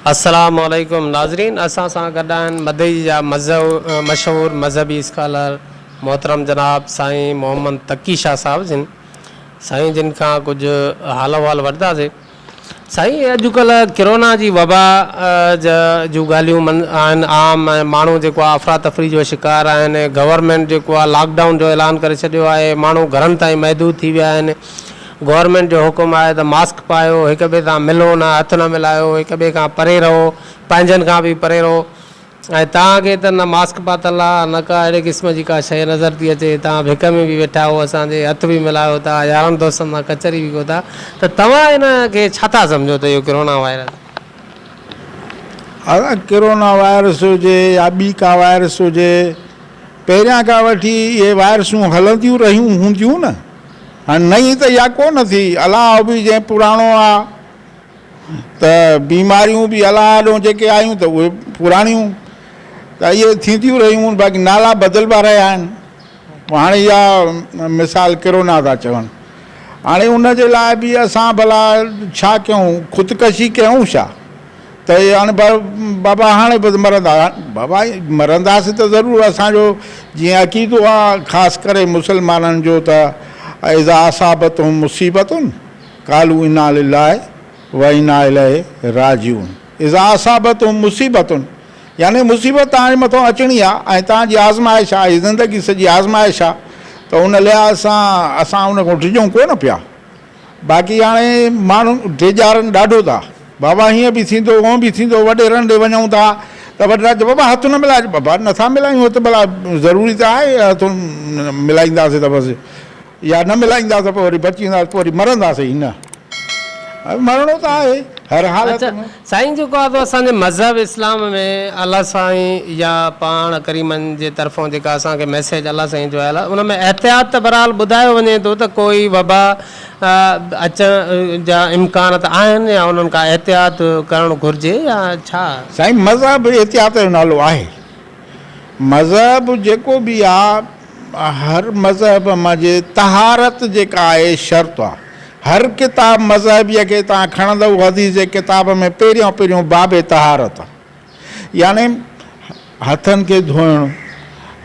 अस्सलामु अलैकुम नाज़रीन, असां सां गॾु आहिनि मदई जा मशहूर मज़हबी स्कॉलर मोहतरम जनाब साईं मोहम्मद तकी शाह साहब जिन साईं जिन खां कुझु हाल अहिवाल वठंदासीं। साईं अॼुकल्ह कोरोना जी वबा जूं ॻाल्हियूं आहिनि आम, ऐं माण्हू जेको आहे अफ़रा तफ़री जो शिकार आहिनि। गवर्नमेंट जेको आहे लॉकडाउन जो ऐलान करे छॾियो आहे, माण्हू घरनि ताईं महदूद थी विया आहिनि। गवर्नमेंट जो हुकुम आहे त मास्क पायो, हिक ॿिए सां मिलो न, हथ न मिलायो, हिक ॿिए खां परे रहो, पंहिंजनि खां बि परे रहो। ऐं तव्हांखे त न मास्क पातल आहे, न का अहिड़े क़िस्म जी का शइ नज़र थी अचे। तव्हां भिक में बि वेठा हो, असांजे हथ बि मिलायो था, यारनि दोस्तनि सां कचहरी बि कयो था, त तव्हां इन खे छा था सम्झो त इहो कोरोना वायरस? कोरोना वायरस हुजे या ॿी का वायरस हुजे, पहिरियां खां वठी इहे वायरसूं हलंदियूं रहियूं हूंदियूं न। हाणे नई त इहा कोन थी, अलाह बि जंहिं पुराणो आहे त बीमारियूं बि अलाह ॾों जेके आयूं त उहे पुराणियूं त इहे थींदियूं रहियूं, बाक़ी नाला बदिलबा रहिया आहिनि। हाणे इहा मिसाल कोरोना था चवनि, हाणे उन जे लाइ बि असां भला छा कयूं, ख़ुदकशी कयूं छा? त हाणे बाबा हाणे बि मरंदा, बाबा मरंदासीं त ज़रूरु। असांजो जीअं अक़ीदो आहे ख़ासि करे मुस्लमाननि जो त इज़ा असाबतुहुम मुसीबतुन क़ालू इन्ना लिल्लाहि व इन्ना इलैहि राजिऊन। इज़ा असाबतुहुम मुसीबतुन यानी मुसीबत तव्हांजे मथां अचणी आहे ऐं तव्हांजी आज़माइश आहे, ज़िंदगी सॼी आज़माइश आहे, त उन लिहाज़ सां असां उन खां डिॼूं कोन पिया। बाक़ी हाणे माण्हू डिॼारनि ॾाढो था, बाबा हीअं बि थींदो, उहो बि थींदो, वॾेरनि ॾे वञूं था त वॾेरा बाबा हथु न मिलाइजो। बाबा नथा मिलायूं, त भला ज़रूरी त आहे हथु मिलाईंदासीं त बसि, या न मिलाईंदासीं त पोइ वरी बची वेंदासीं, पोइ वरी मरंदासीं। न मरणो त आहे हर हालत में। साईं जेको आहे त असांजे मज़हब इस्लाम में अलाह साईं या पाण करीमनि जे तरफ़ां जेका असांखे मैसेज अलाह साईं जो आयल आहे, उन में एहतियात त बहरहाल ॿुधायो वञे थो त कोई वबा अचण जा इम्कान त आहिनि, या उन्हनि खां एहतियात करणु घुरिजे या छा? साईं मज़हब एहतियात जो नालो आहे। मज़हब जेको बि आहे, हर मज़हब मां जे तहारत जेका आहे शर्त आहे। हर किताब मज़हबीअ खे तव्हां खणंदव, हदीस जे किताब में पहिरियों पहिरियों बाबे तहारत आहे, यानी हथनि खे धोइणु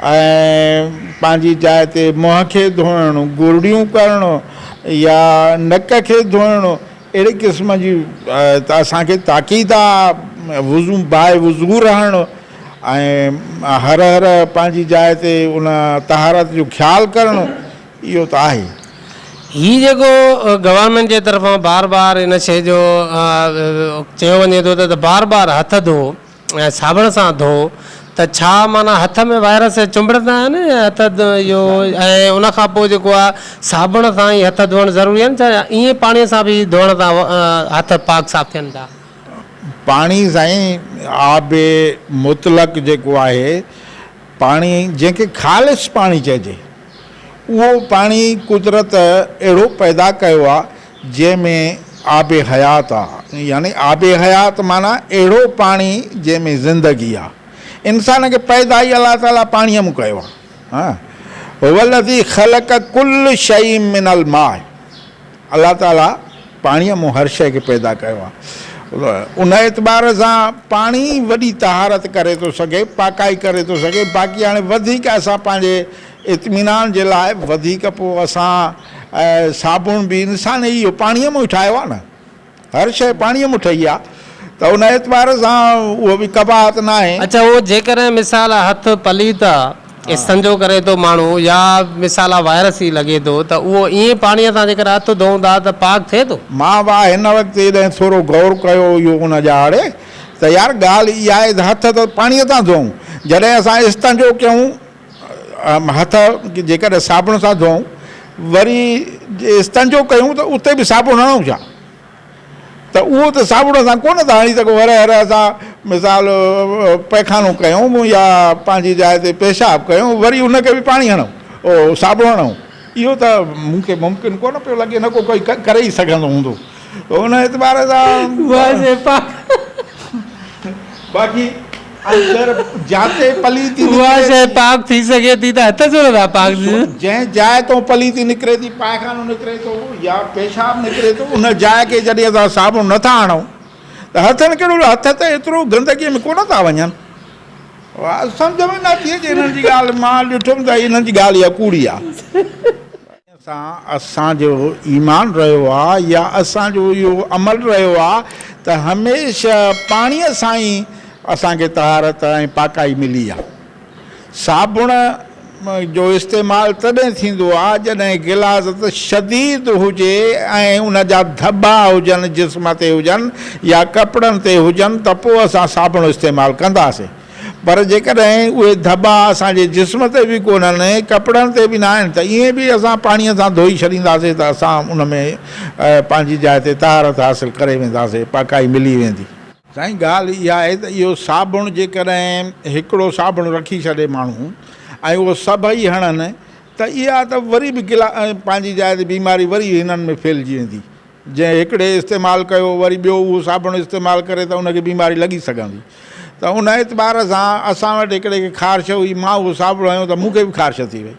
ऐं पंहिंजी जाइ ते मुंहं खे धोइणु, गुरड़ियूं करणु या नक खे धोइणु, अहिड़े क़िस्म जी त असांखे ताक़ीद आहे। वुज़ू बाए वुज़ू रहणु ऐं हर हर पंहिंजी जाइ ते उन तहारत जो ख़्यालु करणु, इहो त आहे। हीउ जेको गवर्नमेंट जे तरफ़ां बार बार इन शइ जो चयो वञे थो त बार बार हथ धो ऐं साबुण सां धो, त छा माना हथ में वायरस चुंबड़ंदा आहिनि हथ इहो? ऐं उन खां पोइ जेको आहे साबुण सां ई हथ धोइणु ज़रूरी आहिनि छा, ईअं पाणीअ सां बि धोइण सां हथ पाक साफ़ थियनि था? पाणी साईं आबे मुतलक जेको आहे, पाणी जंहिंखे ख़ालिस पाणी चइजे, उहो पाणी कुदरत अहिड़ो पैदा कयो आहे जंहिंमें आबे हयात आहे। यानी आबे हयात माना अहिड़ो पाणी जंहिंमें ज़िंदगी आहे। इंसान खे पैदा ई अलाह ताला पाणीअ मां कयो आहे। हा, वल्लज़ी ख़लक़ कुल्ल शइ मिनल माए, अलाह ताला पाणीअ मां हर शइ खे पैदा कयो आहे। उन एतबार सां पाणी वॾी तहारत करे थो सघे, पाकाई करे थो सघे। बाक़ी हाणे वधीक असां पंहिंजे इत्मीनान जे लाइ वधीक पोइ असां साबुण बि इंसान इहो पाणीअ मां ई ठाहियो आहे न, हर शइ पाणीअ मां ठही आहे, त उन एतबार सां उहो बि कबाहत न आहे। अच्छा, उहो जेकॾहिं मिसाल हथ पलीत आहे, इस्तंजो करे थो माण्हू, या मिसाल वायरस ई लॻे थो, त उहो ईअं पाणीअ सां जेकर हथ धोऊं था त पाक थिए थो? मां वाह हिन वक़्तु हेॾे थोरो गौर कयो इहो उन जा आड़े, त यार ॻाल्हि इहा आहे त हथ त पाणीअ सां धोऊं, जॾहिं असां इस्तंजो कयूं हथ जेकॾहिं साबुण सां धोऊं, वरी इस्तंजो कयूं त उते बि साबुण हणूं छा? त उहो त साबुण सां कोन था हणी सघूं। हर हर असां मिसाल पैखानो कयूं या पंहिंजी जाइ ते पेशाब कयूं, वरी उनखे बि पाणी हणूं, ओ साबुण हणूं, इहो त मूंखे मुमकिन कोन पियो लॻे, न को कोई करे ई सघंदो हूंदो। उन एतबार सां बाक़ी जाते पलीती पाक थी सघे थी त हथ छो नथा पाक? जंहिं जाइ तो पलीती निकिरे थी, पायखानो निकिरे थो या पेशाब निकिरे थो, उन जाइ खे जॾहिं असां साबुण नथा हणूं त त हथनि कहिड़ो हथ त एतिरो गंदगीअ में कोन था वञनि सम्झ में नथी अचे हिननि जी ॻाल्हि मां ॾिठुमि त हिननि जी ॻाल्हि इहा कूड़ी आहे असांजो ईमान रहियो आहे या असांजो इहो अमल रहियो आहे त हमेशह पाणीअ सां ई असांखे तहारत ऐं पाकाई मिली आहे साबुण जो इस्तेमालु तॾहिं थींदो आहे जॾहिं गिलास त शदीद हुजे ऐं उन जा धॿा हुजनि जिस्म ते हुजनि या कपिड़नि ते हुजनि त पोइ असां साबुण इस्तेमालु कंदासीं पर जेकॾहिं उहे धॿा असांजे जिस्म ते बि कोन्हनि कपिड़नि ते बि न आहिनि त ईअं बि असां पाणीअ सां धोई छॾींदासीं त असां उन में पंहिंजी जाइ ते तहारत हासिलु करे वेंदासीं पाकाई मिली वेंदी साईं ॻाल्हि इहा आहे त इहो साबुण जेकॾहिं हिकिड़ो साबुण रखी छॾे माण्हू ऐं उहो सभई हणनि त इहा त वरी बि पंहिंजी जाइ ते बीमारी वरी हिननि में फैलिजी वेंदी जंहिं हिकिड़े इस्तेमालु कयो वरी ॿियो उहो साबुण इस्तेमालु करे त उनखे बीमारी लॻी सघंदी त उन एतबार सां असां वटि हिकिड़े खे ख़ारिश हुई मां उहो साबुण हयो त मूंखे बि ख़ारिश थी वई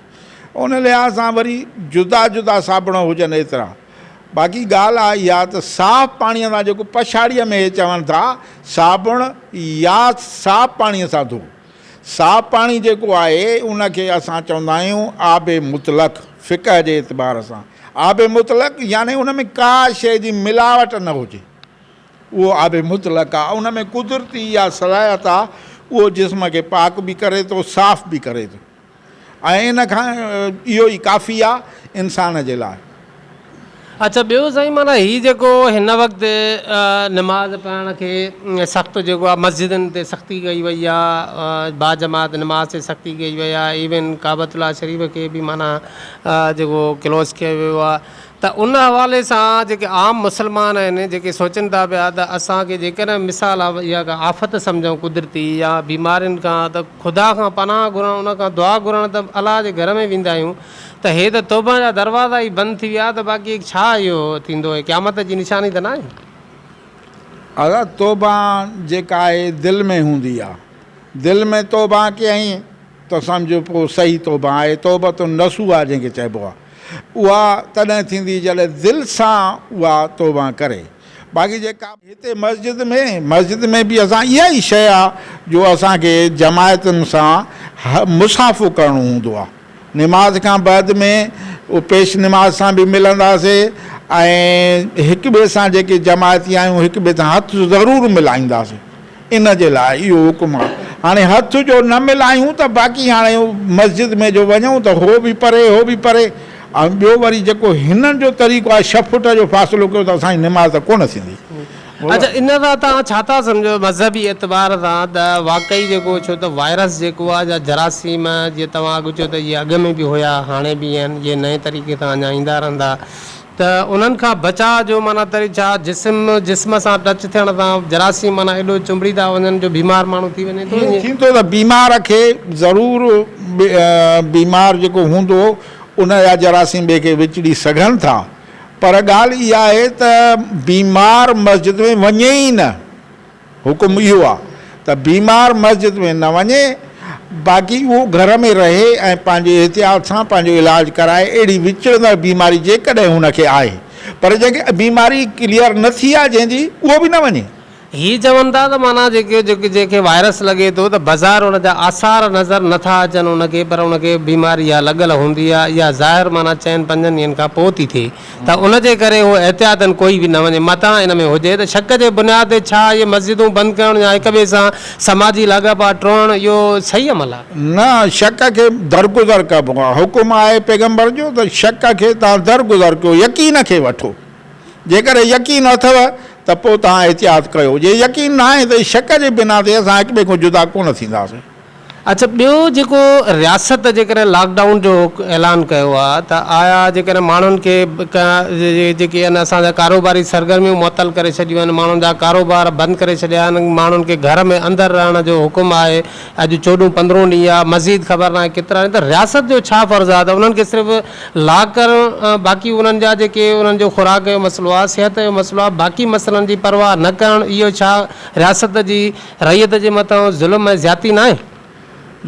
उन लिहाज़ सां वरी जुदा जुदा साबुण हुजनि एतिरा बाक़ी ॻाल्हि आहे इहा त साफ़ु पाणीअ सां जेको पछाड़ीअ में चवनि था साबुण या साफ़ु पाणीअ सां धो साफ़ु पाणी जेको आहे उनखे असां चवंदा आहियूं आबे मुतलक फ़िक़ह जे एतबार सां आबे मुतलक यानी उन में का शइ जी मिलावट न हुजे उहो आबे मुतलक आहे उन में कुदरती इहा सलाहियत आहे उहो जिस्म खे पाक बि करे थो साफ़ बि करे थो ऐं इन खां इहो ई काफ़ी आहे इंसान जे लाइ अच्छा ॿियो साईं माना हीउ जेको हिन वक़्तु नमाज़ पढ़ण खे सख़्तु जेको आहे मस्जिदनि ते सख़्ती कई वई आहे बाजमात नमाज़ ते सख़्ती कई वई आहे इवन काबतुल्ला शरीफ़ खे बि माना जेको क्लोज़ कयो वियो आहे त उन हवाले सां जेके आम मुस्लमान आहिनि जेके सोचनि था पिया त असांखे जेकॾहिं मिसाल आहे इहा का आफ़त सम्झूं कुदरती या बीमारियुनि खां त ख़ुदा खां पनाह घुरणु उन खां दुआ घुरणु त अलाह जे घर में वेंदा आहियूं त हे त तौबा जा दरवाज़ा ई बंदि थी विया त बाक़ी छा इहो थींदो आहे क़यामत जी निशानी त न आहे अगरि तौबा जेका आहे दिलि में हूंदी आहे दिलि में तौबा कयईं त सम्झो पोइ सही तौबा आहे तौबा तो नसूह आहे जंहिंखे चइबो आहे उहा तॾहिं थींदी जॾहिं दिलि सां उहा तौबा करे बाक़ी जेका हिते मस्जिद में बि असां इहा ई शइ आहे जो असांखे जमायतुनि सां मुसाफ़ो करिणो हूंदो आहे निमाज़ खां बाद में उहो पेश निमाज़ सां बि मिलंदासीं ऐं हिक ॿिए सां जेके जमायती आहियूं हिक ॿिए सां हथु ज़रूरु मिलाईंदासीं इन जे लाइ इहो हुकुम आहे हाणे हथ जो न मिलायूं त बाक़ी हाणे मस्जिद में जो वञूं त हो बि परे ऐं ॿियो वरी जेको हिननि जो तरीक़ो आहे 6 फुट जो फ़ासिलो कयो त असांजी निमाज़ त कोन थींदी अच्छा इन सां तव्हां छा था सम्झो मज़हबी एतबार सां त वाक़ई जेको छो त वायरस जेको आहे या जरासीम जीअं तव्हां अॻु चयो त इहे अॻु में बि हुया हाणे बि आहिनि इहे नए तरीक़े सां अञा ईंदा रहंदा त उन्हनि खां बचाव जो माना तरी छा जिस्म सां टच थियण सां जरासीम माना एॾो चुंबड़ी था वञनि जो बीमार माण्हू थी वञे थो थींदो त बीमार खे ज़रूरु बीमार जेको हूंदो उन जा जरासीम ॿिए खे विचड़ी सघनि था पर ॻाल्हि इहा आहे त बीमार मस्जिद में वञे ई न हुकुम इहो आहे त बीमार मस्जिद में न वञे बाक़ी उहो घर में रहे ऐं पंहिंजे एहतियात सां पंहिंजो इलाजु कराए अहिड़ी विचड़ंदड़ बीमारी जेकॾहिं हुनखे आहे पर जंहिंखे बीमारी क्लियर न थी आहे जंहिंजी उहो बि न वञे हीअ चवनि था त माना जेके वायरस लॻे थो त बाज़ारि हुन जा आसार नज़र नथा अचनि उनखे पर उनखे बीमारी इहा लॻल हूंदी आहे इहा ज़ाहिर माना 4-5 ॾींहंनि खां पोइ थी थिए त उनजे करे उहो एहतियातन कोई बि न वञे मथां इन में हुजे त शक जे बुनियाद ते छा इहे मस्जिदूं बंदि करणु या हिक ॿिए सां समाजी लाॻापा टोड़णु इहो सही अमल आहे न शक खे दरगुज़र कबो आहे हुकुम आहे पैगम्बर जो त शक खे तव्हां दरगुज़र कयो यकीन खे वठो जेकर यकीन अथव त पोइ तव्हां एहतियात कयो जे यकीन न आहे त शक जे बिना ते असां हिक ॿिए खां जुदा कोन थींदासीं अच्छा ॿियो जेको रियासत जेकॾहिं लॉकडाउन जो ऐलान कयो आहे त आया जेकॾहिं माण्हुनि खे जेके आहिनि असांजा कारोबारी सरगर्मियूं मुअतल करे छॾियूं आहिनि माण्हुनि जा कारोबार बंदि करे छॾिया आहिनि माण्हुनि खे घर में अंदरि रहण जो हुकुम आहे अॼु 14-15 ॾींहं आहे मज़ीद ख़बर न आहे केतिरा त रियासत जो छा फ़र्ज़ु आहे त उन्हनि खे सिर्फ़ु लॉक करणु बाक़ी उन्हनि जा जेके उन्हनि जो खुराक जो मसइलो आहे सिहत जो मसइलो आहे बाक़ी मसइलनि जी परवाह न करणु इहो छा रियासत जी रैयत जे मथां ज़ुल्म ऐं ज़्यादती न आहे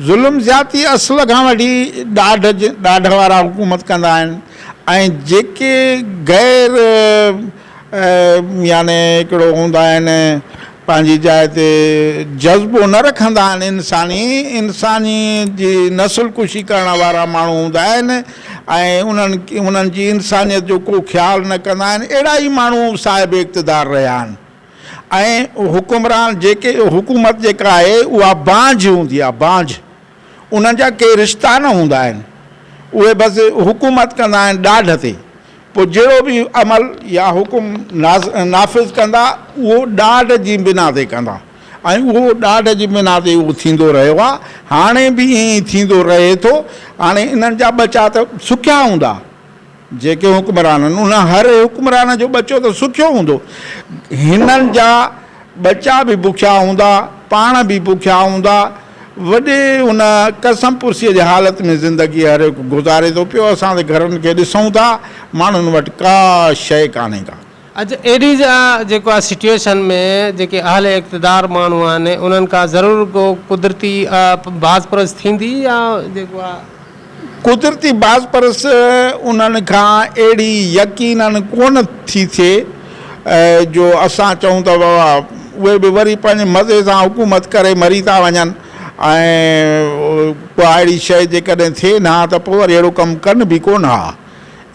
ज़ुल्म ज़्यादती असुल खां वठी ॾाढ वारा हुकूमत कंदा आहिनि ऐं जेके गैर याने हिकिड़ो हूंदा आहिनि पंहिंजी जाइ ते जज़्बो न रखंदा आहिनि इंसानी जी नसुल कुशी करण वारा माण्हू हूंदा आहिनि ऐं उन्हनि जी इंसानियत जो को ख़्यालु न कंदा आहिनि, अहिड़ा ई माण्हू साहिब इक़्तिदार रहिया आहिनि। ऐं हुकुमरान हुकूमत जेका आहे उहा बांझ हूंदी आहे, बांझ, उन्हनि जा के रिश्ता न हूंदा आहिनि, उहे बसि हुकूमत कंदा आहिनि ॾाढ ते। पोइ जहिड़ो बि अमल या हुकुम नाफ़िज़ कंदा उहो ॾाढ जी बिना ते कंदा, ऐं उहो ॾाढ जी बिना ते उहो थींदो रहियो आहे, हाणे बि ईअं ई थींदो रहे थो। हाणे इन्हनि जा ॿचा त सुखिया हूंदा जेके हुकुमरान आहिनि, उन हर हुकुमरान जो ॿचो त सुखियो हूंदो, हिननि जा ॿचा बि बुखिया हूंदा, पाण बि बुखिया हूंदा, वॾे उन कसम पुर्सीअ जी हालत में ज़िंदगी हर हिकु गुज़ारे थो पियो। असां त घरनि खे ॾिसूं था, माण्हुनि वटि का शइ कान्हे का। अच्छा, अहिड़ी जेको आहे सिचुएशन में जेके अहले इक़्तिदार माण्हू आहिनि उन्हनि खां ज़रूरु को कुदरती बाज़परस थींदी या जेको आहे कुदरती बाज़परस उन्हनि खां अहिड़ी यकीनन कोन थी थिए जो असां चऊं त बाबा उहे बि वरी पंहिंजे मज़े सां हुकूमत करे मरी था वञनि, ऐं को अहिड़ी शइ जेकॾहिं थिए न हा त पोइ वरी अहिड़ो कमु कनि बि कोन हा,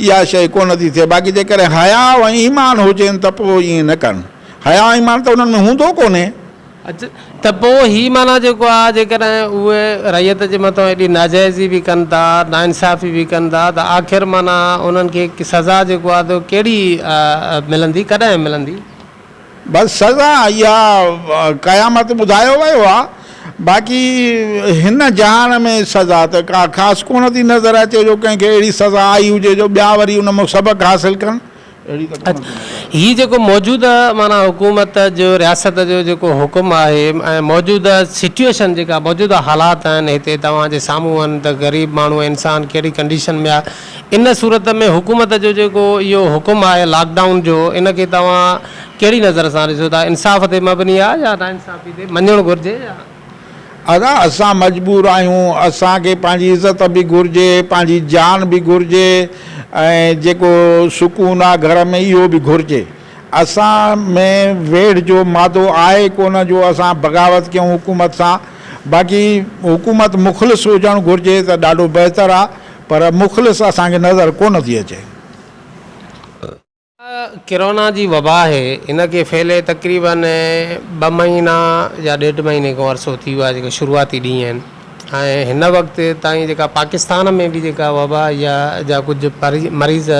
इहा शइ कोन थी थिए। बाक़ी जेकॾहिं हया ऐं ईमान हुजनि त पोइ ईअं न कनि, हया ईमान त उन्हनि में हूंदो कोन्हे। अच्छा, त पोइ ही माना जेको आहे जेकॾहिं उहे रैयत जे मथां एॾी नाजाइज़ी बि कनि था, नाइंसाफ़ी बि कनि था, त आख़िर माना उन्हनि खे सज़ा जेको आहे त कहिड़ी मिलंदी, कॾहिं मिलंदी? बसि सज़ा इहा क़यामत ॿुधायो वियो आहे, बाक़ी हिन जहान में सज़ा त का ख़ासि कोन थी नज़र अचे जो कंहिंखे अहिड़ी सज़ा आई हुजे जो ॿिया वरी उन मां सबक़ु हासिलु कनि, अहिड़ी त हीअ जेको मौजूदा माना हुकूमत जो रियासत जो जेको हुकुम आहे ऐं मौजूदा सिचुएशन जेका मौजूदा हालात आहिनि हिते तव्हांजे साम्हूं आहिनि त ग़रीब माण्हू इंसान कहिड़ी कंडीशन में आहे, इन सूरत में हुकूमत जो जेको इहो हुकुम आहे लॉकडाउन जो, इनखे तव्हां कहिड़ी नज़र सां ॾिसो था? इंसाफ़ ते मबनी आहे या नाइंसाफ़ी ते मञणु घुरिजे? अदा असां मजबूर आहियूं, असांखे पंहिंजी इज़त बि घुरिजे, पंहिंजी जान बि घुरिजे, ऐं जेको सुकून आहे घर में इहो बि घुरिजे। असां में वेढ़ जो मादो आहे कोन जो असां बग़ावत कयूं हुकूमत सां, बाक़ी हुकूमत मुख़लिस हुजणु घुरिजे त ॾाढो बहितरु आहे, पर मुख़लिस असांखे नज़र कोन थी अचे। कोरोना जी वबा आहे, इनखे फैले तक़रीबन 2 महीना या 1.5 महीने खां अरसो थी वियो आहे, जेके शुरूआती ॾींहं आहिनि, ऐं हिन वक़्तु ताईं जेका पाकिस्तान में बि जेका वबा जा कुझु मरीज़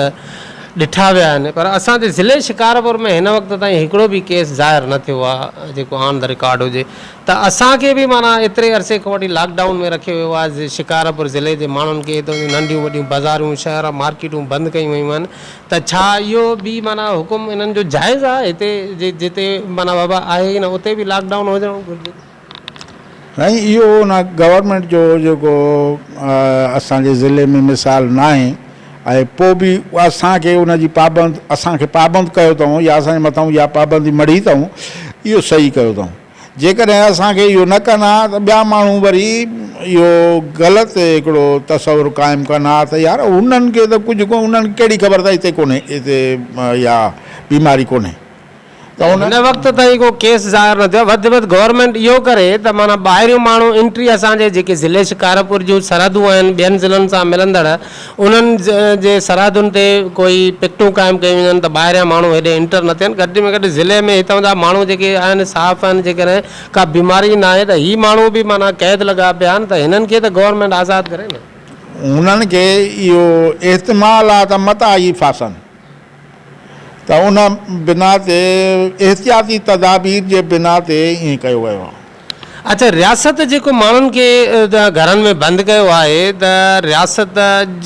ॾिठा विया आहिनि, पर असांजे ज़िले शिकारपुर में हिन वक़्तु ताईं हिकिड़ो बि केस ज़ाहिर न थियो आहे जेको ऑन द रिकॉर्ड हुजे। त असांखे बि माना एतिरे अरसे खां वठी लॉकडाउन में रखियो वियो आहे, शिकारपुर ज़िले जे माण्हुनि खे त नंढियूं वॾियूं बाज़ारूं शहर मार्केटूं बंदि कयूं वयूं आहिनि, त छा इहो बि माना हुकुम इन्हनि जो जाइज़ आहे? हिते जिते माना वबा आहे ई न उते बि लॉकडाउन हुजणु घुरिजे? न, इहो न गवर्नमेंट जो जेको असांजे ज़िले में मिसाल न आहे, ऐं पोइ बि असांखे उनजी असांखे पाबंद कयो अथऊं या असांजे मथां इहा पाबंदी मढ़ी अथऊं, इहो सही कयो अथऊं। जेकॾहिं असांखे इहो न कनि हा त ॿिया माण्हू वरी इहो ग़लति हिकिड़ो तसवुरु क़ाइमु कनि हा त यार उन्हनि खे त कुझु कोन, उन्हनि कहिड़ी ख़बर त हिते कोन्हे, हिते या बीमारी कोन्हे, त हिन वक़्तु ताईं को केस ज़ाहिर न थियो। वधि में वधि गवर्नमेंट इहो करे त माना ॿाहिरियों माण्हू एंट्री असांजे जेके ज़िले शिकारपुर जूं सरहदूं आहिनि ॿियनि ज़िलनि सां मिलंदड़, उन्हनि जे सरहदुनि ते कोई पिकटूं क़ाइमु कयूं वञनि त ॿाहिरियां माण्हू हेॾे इंटर न थियनि। घटि में घटि ज़िले में हितां जा माण्हू जेके आहिनि साफ़ आहिनि, जेकॾहिं का बीमारी न आहे त हीअ माण्हू बि माना क़ैद लॻा पिया आहिनि, त हिननि खे त गवर्नमेंट आज़ादु करे न। उन्हनि खे इहो इस्तेमालु आहे त मता ई फासनि, त उन बिना ते एहतियाती तदाबीर जे बिना ते ईअं कयो वियो आहे। अच्छा, रियासत जेको माण्हुनि खे घरनि में बंदि कयो आहे, त रियासत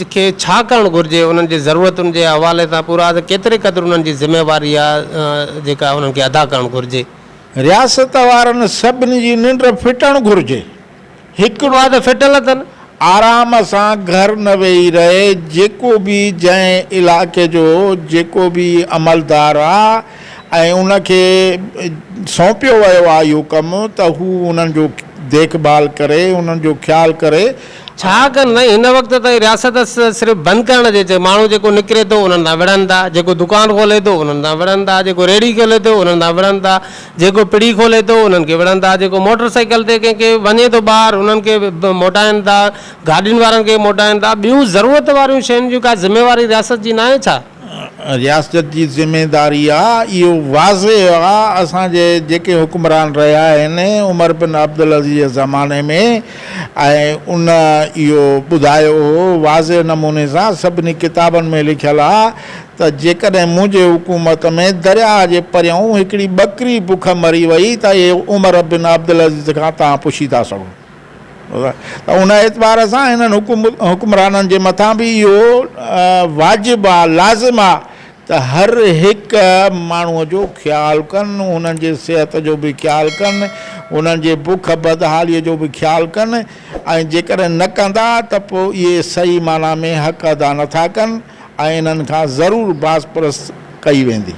खे छा करणु घुरिजे उन्हनि जी ज़रूरतुनि जे हवाले सां पूरा, त केतिरे क़दुरु उन्हनि जी ज़िमेवारी आहे जेका उन्हनि खे अदा करणु घुरिजे? रियासत वारनि सभिनी जी निंड फिटणु घुरिजे। हिकिड़ो आहे त फिटल अथनि, आराम सां घर न वेही रहे, जेको बि जंहिं इलाइक़े जो जेको बि अमलदार आहे ऐं उनखे सौंपियो वियो आहे इहो कमु, त हू उन्हनि जो देखभाल करे, उन्हनि जो ख़्यालु करे छा कनि साईं हिन वक़्तु त रियासत सिर्फ़ु बंदि करण जे माण्हू जेको निकिरे थो उन्हनि सां विढ़नि था, जेको दुकान खोले थो उन्हनि सां विढ़नि था, जेको रेड़ी खोले थो उन्हनि सां विढ़नि था, जेको पिड़ी खोले थो उन्हनि खे विढ़नि था, जेको मोटर साइकिल ते कंहिंखे वञे थो ॿाहिरि उन्हनि खे मोटाइनि था, गाॾियुनि वारनि खे मोटाइनि था। ॿियूं ज़रूरत वारियूं शयुनि जूं का ज़िम्मेवारी रियासत जी न आहे छा? रियासत जी ज़िम्मेदारी आहे, इहो वाज़े आहे। असांजे जेके हुकुमरान रहिया आहिनि उमर बिन अब्दुल अज़ीज़ जे ज़माने में, ऐं उन इहो ॿुधायो हो वाज़े नमूने सां, सभिनी किताबनि में लिखियलु आहे त जेकॾहिं मुंहिंजे हुकूमत में दरिया जे परियां हिकिड़ी ॿकरी बुख मरी वई त इहे उमर बिन अब्दुल अज़ीज़ खां तव्हां पुछी था सघो। त उन एतबार सां हिननि हुकुमराननि जे मथां बि इहो वाजिबु आहे, लाज़िम आहे त हर हिकु माण्हूअ जो ख़्यालु कनि, उन्हनि जे सिहत जो बि ख़्यालु कनि, उन्हनि जे बुख बदहालीअ जो बि ख़्यालु कनि, ऐं जेकॾहिं न कंदा त पोइ इहे सही माना में हक़ अदा नथा कनि ऐं इन्हनि खां ज़रूरु बासपरस कई वेंदी।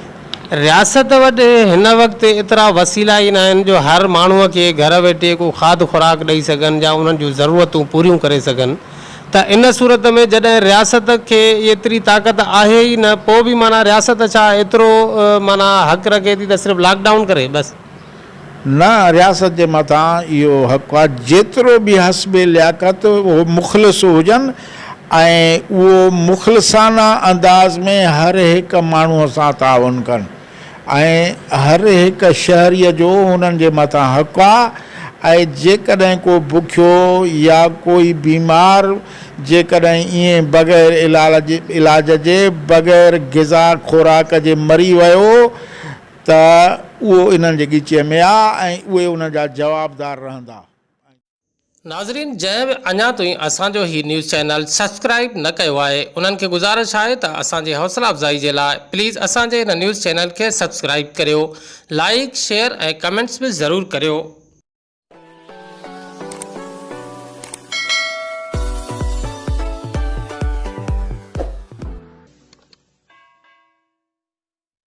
रियासत वटि हिन वक़्तु एतिरा वसीला ई न आहिनि जो हर माण्हूअ खे घर वेठे को खाद खुराक ॾेई सघनि या उन्हनि जूं ज़रूरतूं पूरियूं करे सघनि। त इन सूरत में जॾहिं रियासत खे एतिरी ताक़त आहे ई न, पोइ बि माना रियासत छा एतिरो माना हक़ रखे थी त सिर्फ़ु लॉकडाउन करे बसि? न, रियासत जे मथां इहो हक़ आहे जेतिरो बि हस्बे लियाकत उहो मुख़लिस हुजनि ऐं उहो मुख़लिसाना अंदाज़ में हर हिकु माण्हूअ सां ताउन कनि, ऐं हर हिकु शहरीअ जो उन्हनि जे मथां हक़ु आहे। ऐं जेकॾहिं को बुखियो या कोई बीमार जेकॾहिं ईअं बग़ैर इलाज जे बग़ैर ग़िज़ा खुराक जे मरी वियो त उहो इन्हनि जे ॻिचे में आहे ऐं उहे उन जा जवाबदार रहंदा। नाज़रीन, जंहिं बि अञा ताईं असांजो ही न्यूज़ चैनल सब्सक्राइब न कयो आहे उन्हनि खे गुज़ारिश आहे त असांजी हौसला अफ़ज़ाई जे लाइ प्लीज़ असांजे हिन न्यूज़ चैनल खे सब्सक्राइब करियो, लाइक शेयर ऐं कमेंट्स बि ज़रूरु करियो।